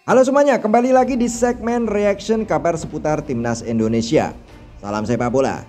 Halo semuanya, kembali lagi di segmen reaction kabar seputar Timnas Indonesia. Salam sepak bola.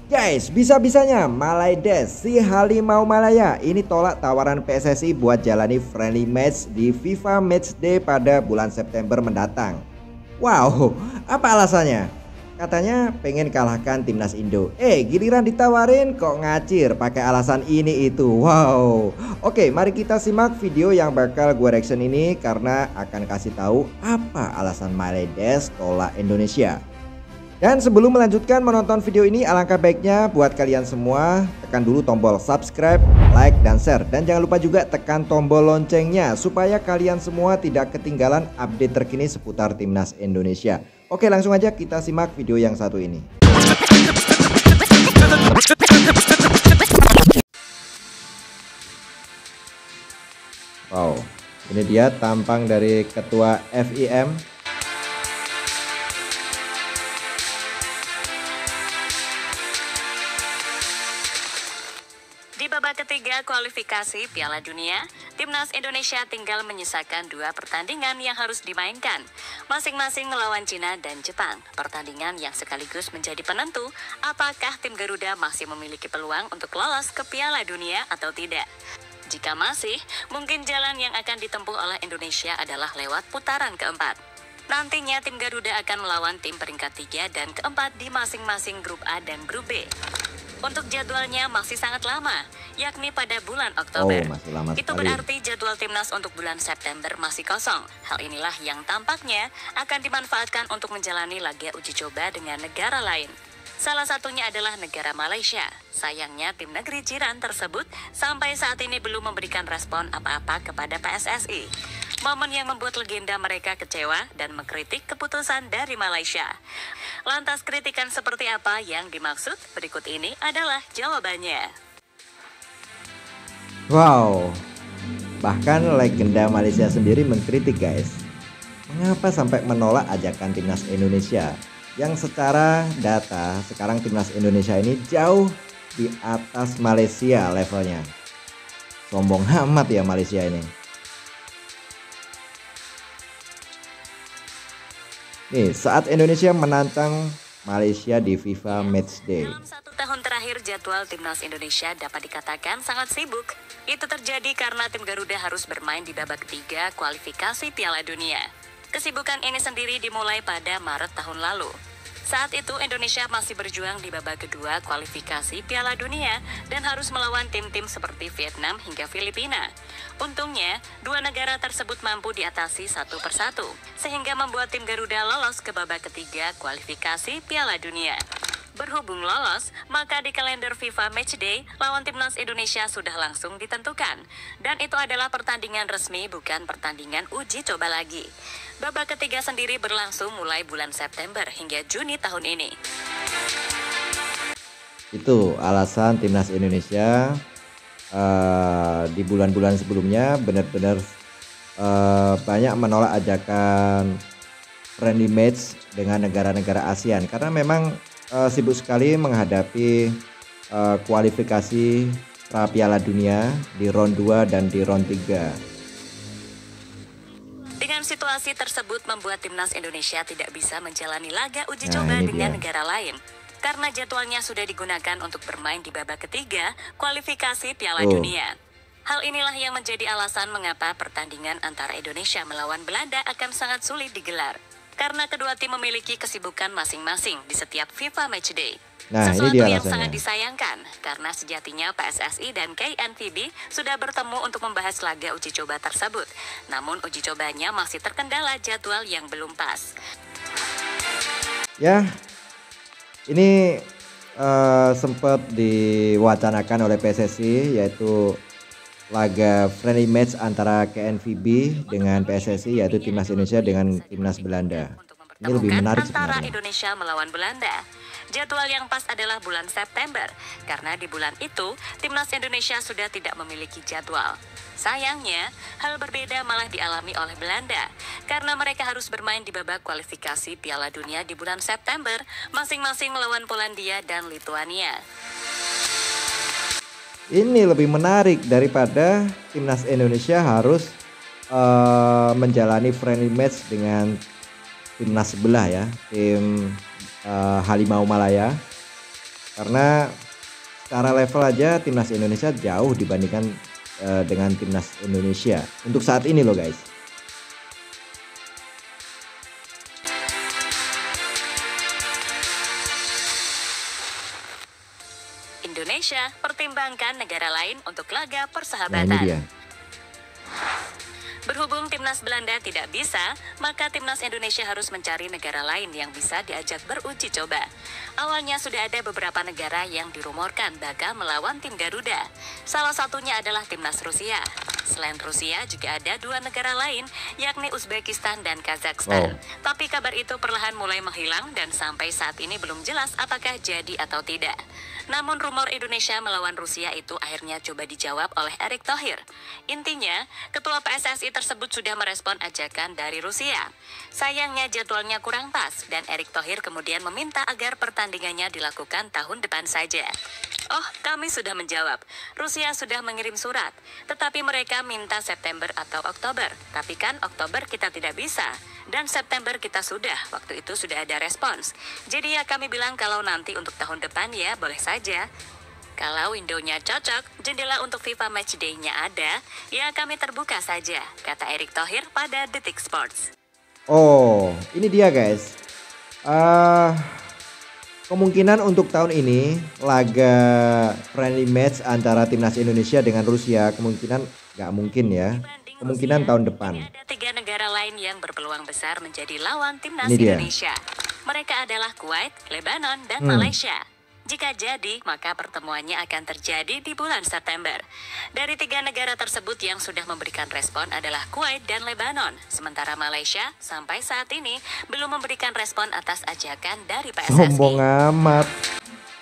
Guys, bisa-bisanya Malaides si Harimau Malaya ini tolak tawaran PSSI buat jalani friendly match di FIFA Matchday pada bulan September mendatang. Wow, apa alasannya? Katanya pengen kalahkan Timnas Indo. Giliran ditawarin kok ngacir pakai alasan ini itu. Wow. Oke, mari kita simak video yang bakal gue reaction ini karena akan kasih tahu apa alasan Malaides tolak Indonesia. Dan sebelum melanjutkan menonton video ini, alangkah baiknya buat kalian semua tekan dulu tombol subscribe, like, dan share. Dan jangan lupa juga tekan tombol loncengnya supaya kalian semua tidak ketinggalan update terkini seputar Timnas Indonesia. Oke, langsung aja kita simak video yang satu ini. Wow, ini dia tampang dari ketua FIM. Di babak ketiga kualifikasi Piala Dunia, Timnas Indonesia tinggal menyisakan 2 pertandingan yang harus dimainkan, masing-masing melawan Cina dan Jepang. Pertandingan yang sekaligus menjadi penentu apakah tim Garuda masih memiliki peluang untuk lolos ke Piala Dunia atau tidak. Jika masih, mungkin jalan yang akan ditempuh oleh Indonesia adalah lewat putaran keempat. Nantinya tim Garuda akan melawan tim peringkat 3 dan keempat di masing-masing grup A dan grup B. Untuk jadwalnya masih sangat lama, yakni pada bulan Oktober. Itu berarti jadwal timnas untuk bulan September masih kosong. Hal inilah yang tampaknya akan dimanfaatkan untuk menjalani laga uji coba dengan negara lain. Salah satunya adalah negara Malaysia. Sayangnya tim negeri jiran tersebut sampai saat ini belum memberikan respon apa-apa kepada PSSI. Momen yang membuat legenda mereka kecewa dan mengkritik keputusan dari Malaysia. Lantas kritikan seperti apa yang dimaksud? Berikut ini adalah jawabannya. Wow, bahkan legenda Malaysia sendiri mengkritik guys. Mengapa sampai menolak ajakan Timnas Indonesia? Yang secara data sekarang Timnas Indonesia ini jauh di atas Malaysia levelnya. Sombong amat ya Malaysia ini. Nih, saat Indonesia menantang Malaysia di FIFA Matchday. Dalam 1 tahun terakhir jadwal Timnas Indonesia dapat dikatakan sangat sibuk. Itu terjadi karena tim Garuda harus bermain di babak ketiga kualifikasi Piala Dunia. Kesibukan ini sendiri dimulai pada Maret tahun lalu. Saat itu Indonesia masih berjuang di babak kedua kualifikasi Piala Dunia dan harus melawan tim-tim seperti Vietnam hingga Filipina. Untungnya, 2 negara tersebut mampu diatasi satu persatu, sehingga membuat tim Garuda lolos ke babak ketiga kualifikasi Piala Dunia. Berhubung lolos, maka di kalender FIFA Matchday, lawan Timnas Indonesia sudah langsung ditentukan. Dan itu adalah pertandingan resmi, bukan pertandingan uji coba lagi. Babak ketiga sendiri berlangsung mulai bulan September hingga Juni tahun ini. Itu alasan Timnas Indonesia di bulan-bulan sebelumnya benar-benar banyak menolak ajakan friendly match dengan negara-negara ASEAN karena memang sibuk sekali menghadapi kualifikasi pra Piala Dunia di round 2 dan di round 3. Dengan situasi tersebut membuat Timnas Indonesia tidak bisa menjalani laga uji coba dengan negara lain. Karena jadwalnya sudah digunakan untuk bermain di babak ketiga kualifikasi Piala Dunia. Hal inilah yang menjadi alasan mengapa pertandingan antara Indonesia melawan Belanda akan sangat sulit digelar. Karena kedua tim memiliki kesibukan masing-masing di setiap FIFA Matchday. Sesuatu yang sangat disayangkan karena sejatinya PSSI dan KNVB sudah bertemu untuk membahas laga uji coba tersebut. Namun uji cobanya masih terkendala jadwal yang belum pas. Ya, ini sempat diwacanakan oleh PSSI yaitu laga friendly match antara KNVB dengan PSSI yaitu Timnas Indonesia dengan Timnas Belanda. Ini lebih menarik antara sebenarnya. Indonesia melawan Belanda. Jadwal yang pas adalah bulan September, karena di bulan itu Timnas Indonesia sudah tidak memiliki jadwal. Sayangnya, hal berbeda malah dialami oleh Belanda, karena mereka harus bermain di babak kualifikasi Piala Dunia di bulan September, masing-masing melawan Polandia dan Lituania. Ini lebih menarik daripada Timnas Indonesia harus menjalani friendly match dengan timnas sebelah ya, tim Harimau Malaya. Karena secara level aja timnas Indonesia jauh dibandingkan dengan timnas Indonesia untuk saat ini loh guys. Indonesia pertimbangkan negara lain untuk laga Nah ini persahabatan. dia. Berhubung timnas Belanda tidak bisa, maka timnas Indonesia harus mencari negara lain yang bisa diajak beruji coba. Awalnya sudah ada beberapa negara yang dirumorkan bakal melawan tim Garuda. Salah satunya adalah timnas Rusia. Selain Rusia juga ada dua negara lain, yakni Uzbekistan dan Kazakhstan. Tapi kabar itu perlahan mulai menghilang dan sampai saat ini belum jelas apakah jadi atau tidak. Namun rumor Indonesia melawan Rusia itu akhirnya coba dijawab oleh Erick Thohir. Intinya, Ketua PSSI tersebut sudah merespon ajakan dari Rusia. Sayangnya jadwalnya kurang pas dan Erick Thohir kemudian meminta agar pertandingannya dilakukan tahun depan saja. Oh, kami sudah menjawab. Rusia sudah mengirim surat, tetapi mereka minta September atau Oktober. Tapi kan Oktober kita tidak bisa. Dan September kita sudah, waktu itu sudah ada respons. Jadi ya kami bilang kalau nanti untuk tahun depan ya boleh saja. Kalau windownya cocok, jendela untuk FIFA Matchday-nya ada, ya kami terbuka saja, kata Erick Thohir pada Detik Sports. Oh, ini dia guys. Kemungkinan untuk tahun ini laga friendly match antara timnas Indonesia dengan Rusia kemungkinan nggak mungkin ya. Kemungkinan tahun depan. Ada 3 negara lain yang berpeluang besar menjadi lawan timnas Ini dia. Indonesia. Mereka adalah Kuwait, Lebanon, dan Malaysia. Jika jadi, maka pertemuannya akan terjadi di bulan September. Dari 3 negara tersebut yang sudah memberikan respon adalah Kuwait dan Lebanon. Sementara Malaysia sampai saat ini belum memberikan respon atas ajakan dari PSSI. Sombong amat.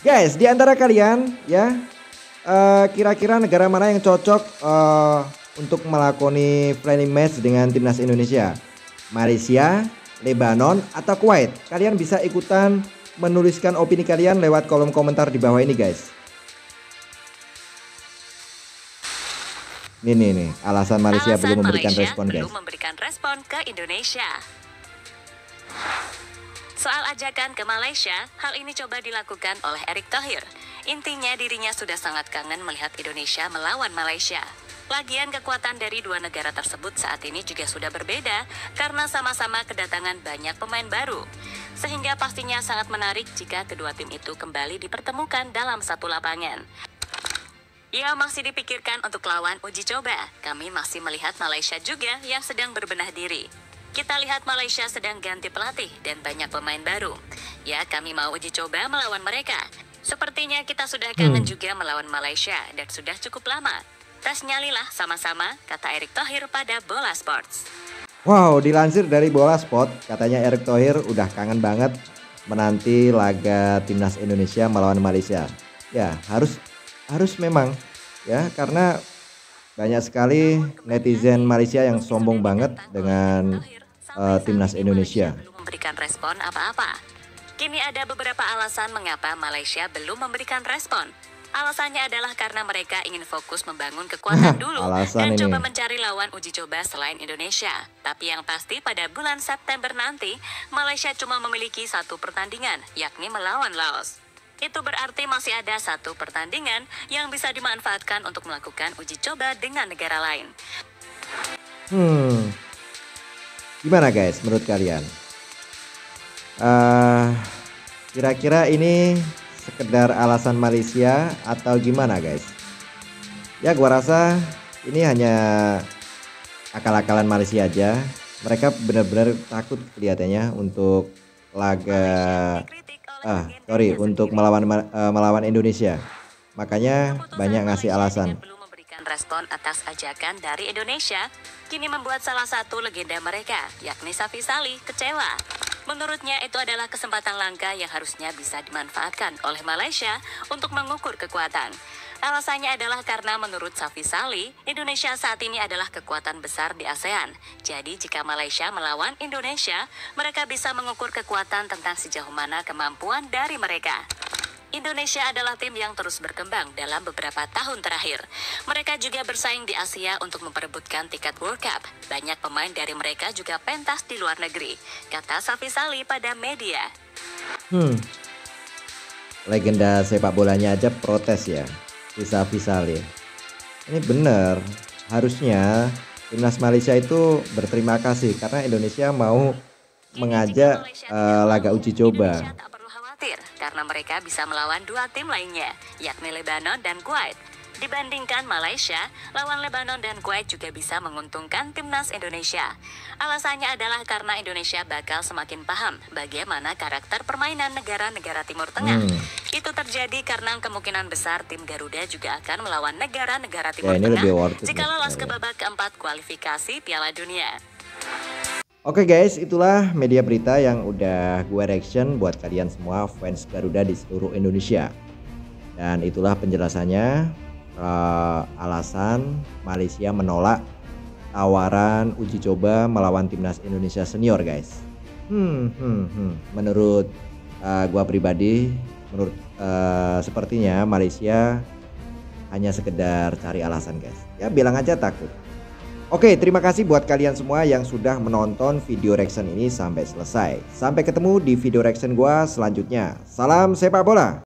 Guys, di antara kalian ya, kira-kira negara mana yang cocok untuk melakoni friendly match dengan timnas Indonesia? Malaysia, Lebanon, atau Kuwait? Kalian bisa ikutan menuliskan opini kalian lewat kolom komentar di bawah ini guys. Nih, alasan Malaysia belum memberikan respon guys. Belum memberikan respon ke Indonesia. Soal ajakan ke Malaysia, hal ini coba dilakukan oleh Erick Thohir. Intinya dirinya sudah sangat kangen melihat Indonesia melawan Malaysia. Lagian kekuatan dari 2 negara tersebut saat ini juga sudah berbeda karena sama-sama kedatangan banyak pemain baru. Sehingga pastinya sangat menarik jika kedua tim itu kembali dipertemukan dalam satu lapangan. Ya masih dipikirkan untuk lawan uji coba. Kami masih melihat Malaysia juga yang sedang berbenah diri. Kita lihat Malaysia sedang ganti pelatih dan banyak pemain baru. Ya kami mau uji coba melawan mereka. Sepertinya kita sudah kangen juga melawan Malaysia dan sudah cukup lama. Tes nyalilah sama-sama, kata Erick Thohir pada Bola Sports. Wow, dilansir dari Bola Sport, katanya Erick Thohir udah kangen banget menanti laga timnas Indonesia melawan Malaysia. Ya, harus memang ya, karena banyak sekali netizen Malaysia yang sombong banget dengan timnas Indonesia. Belum memberikan respon apa-apa. Kini ada beberapa alasan mengapa Malaysia belum memberikan respon. Alasannya adalah karena mereka ingin fokus membangun kekuatan dulu dan ini. coba mencari lawan uji coba selain Indonesia. Tapi yang pasti pada bulan September nanti, Malaysia cuma memiliki 1 pertandingan, yakni melawan Laos. Itu berarti masih ada 1 pertandingan yang bisa dimanfaatkan untuk melakukan uji coba dengan negara lain. Gimana guys menurut kalian? Kira-kira ini sekedar alasan Malaysia atau gimana guys? Ya gua rasa ini hanya akal-akalan Malaysia aja. Mereka benar-benar takut kelihatannya untuk untuk melawan Indonesia. Makanya banyak ngasih alasan. Belum memberikan respon atas ajakan dari Indonesia, kini membuat salah satu legenda mereka, yakni Safi Salih, kecewa. Menurutnya itu adalah kesempatan langka yang harusnya bisa dimanfaatkan oleh Malaysia untuk mengukur kekuatan. Alasannya adalah karena menurut Safi Salih, Indonesia saat ini adalah kekuatan besar di ASEAN. Jadi jika Malaysia melawan Indonesia, mereka bisa mengukur kekuatan tentang sejauh mana kemampuan dari mereka. Indonesia adalah tim yang terus berkembang dalam beberapa tahun terakhir. Mereka juga bersaing di Asia untuk memperebutkan tiket World Cup. Banyak pemain dari mereka juga pentas di luar negeri, kata Safisali pada media. Legenda sepak bolanya aja protes ya, Safisali. Ini bener, harusnya timnas Malaysia itu berterima kasih karena Indonesia mau mengajak laga uji coba. Indonesia tak perlu khawatir karena mereka bisa melawan dua tim lainnya, yakni Lebanon dan Kuwait. Dibandingkan Malaysia, lawan Lebanon dan Kuwait juga bisa menguntungkan timnas Indonesia. Alasannya adalah karena Indonesia bakal semakin paham bagaimana karakter permainan negara-negara Timur Tengah. Itu terjadi karena kemungkinan besar tim Garuda juga akan melawan negara-negara Timur Tengah jika lolos ke babak keempat kualifikasi Piala Dunia. Oke guys, itulah media berita yang udah gue reaction buat kalian semua fans Garuda di seluruh Indonesia. Dan itulah penjelasannya, alasan Malaysia menolak tawaran uji coba melawan timnas Indonesia senior guys. Menurut gue pribadi, sepertinya Malaysia hanya sekedar cari alasan guys. Ya bilang aja takut. Oke, terima kasih buat kalian semua yang sudah menonton video reaction ini sampai selesai. Sampai ketemu di video reaction gua selanjutnya. Salam sepak bola.